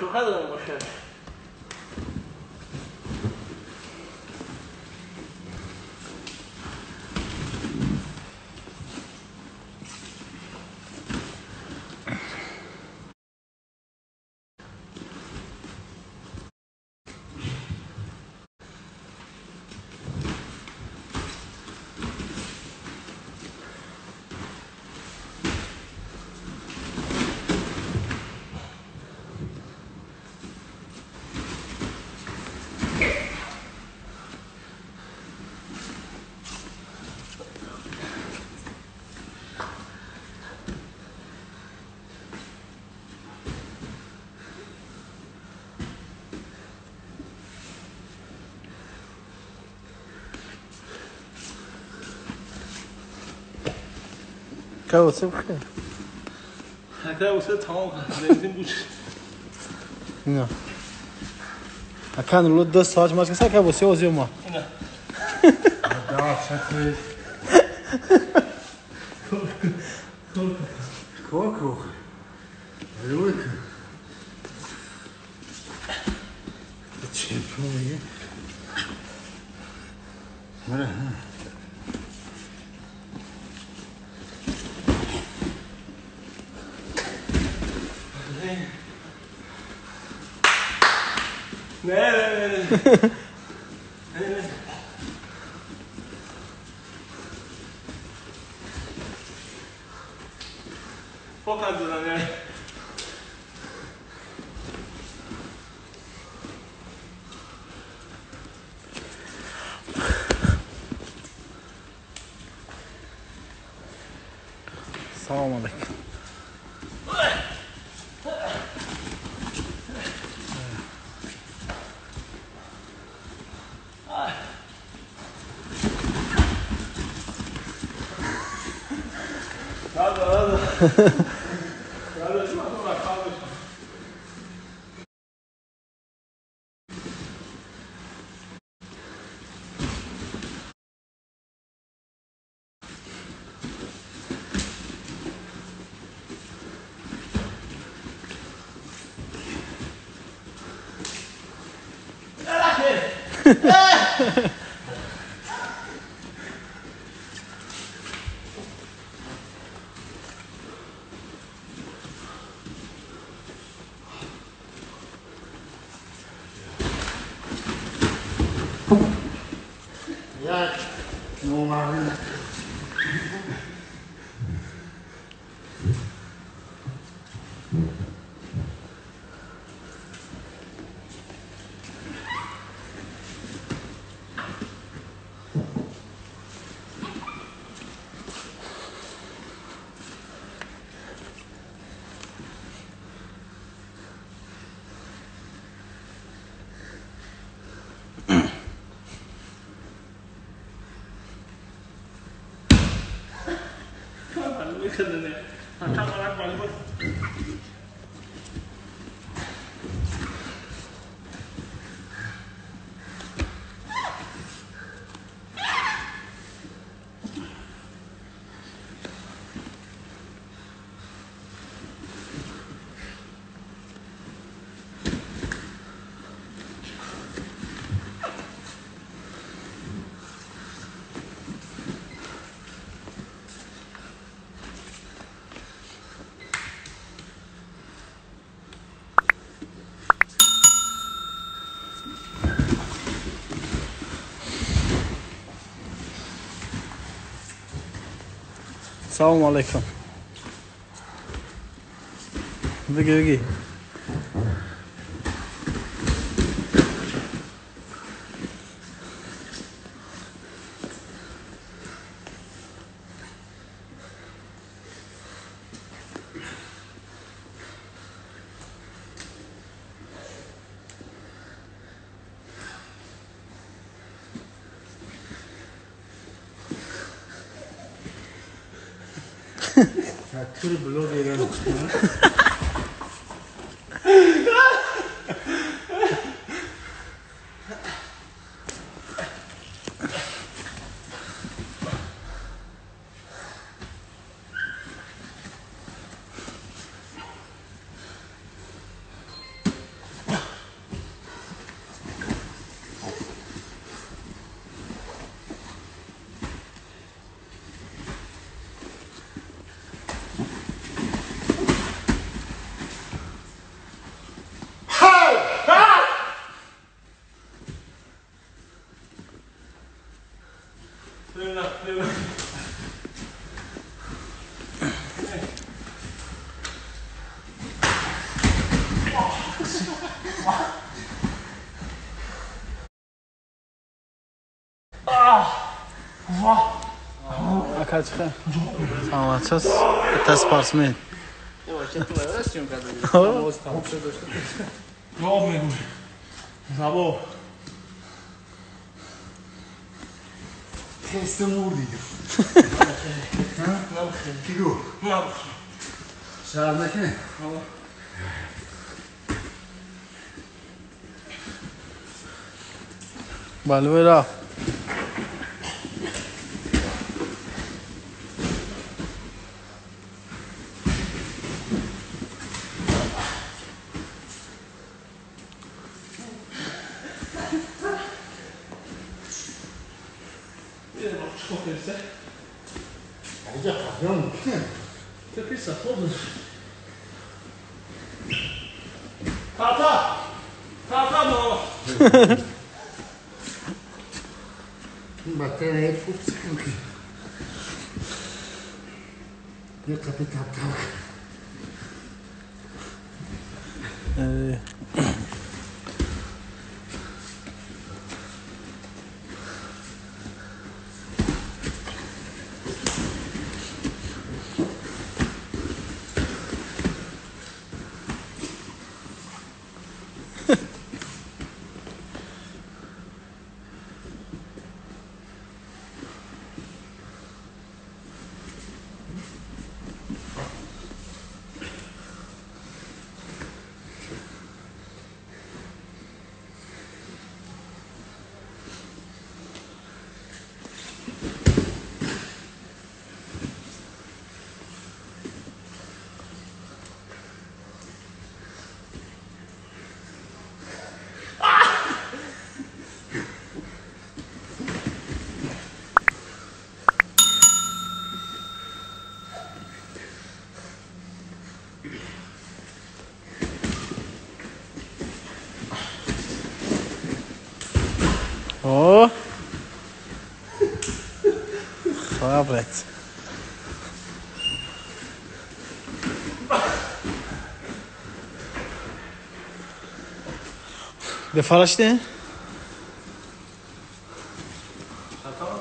شوخه دارم باشه. Kavuşsa bu kadar. Kavuşsa tamam. Benzin buç. Ne? Akan lo 10 saat mas kasa kavuşsa o zaman. Ne? Daha şakır. Korku. Yok. Çepoyu. Böyle. Ne. Fakat yani. Selamun aleyküm. Hadi. Kardeşim bak kardeşim. Ya. Normal. Kadını. Tam olarak balık. Selamun aleyküm. Bugü. Tür blok yerim. Акачка. Саломатчиз. Bitta sportsmen. جواب میگوی زبا تست مردی کی گو شرم نکنه بله برا. یه بار چکو پیسه اینجا خواهیم چه پیسه خودش تاتا ما این بطه هیچ خوب سکم که یه قطعه تب تب Oh. Fabret. De farashte? خطا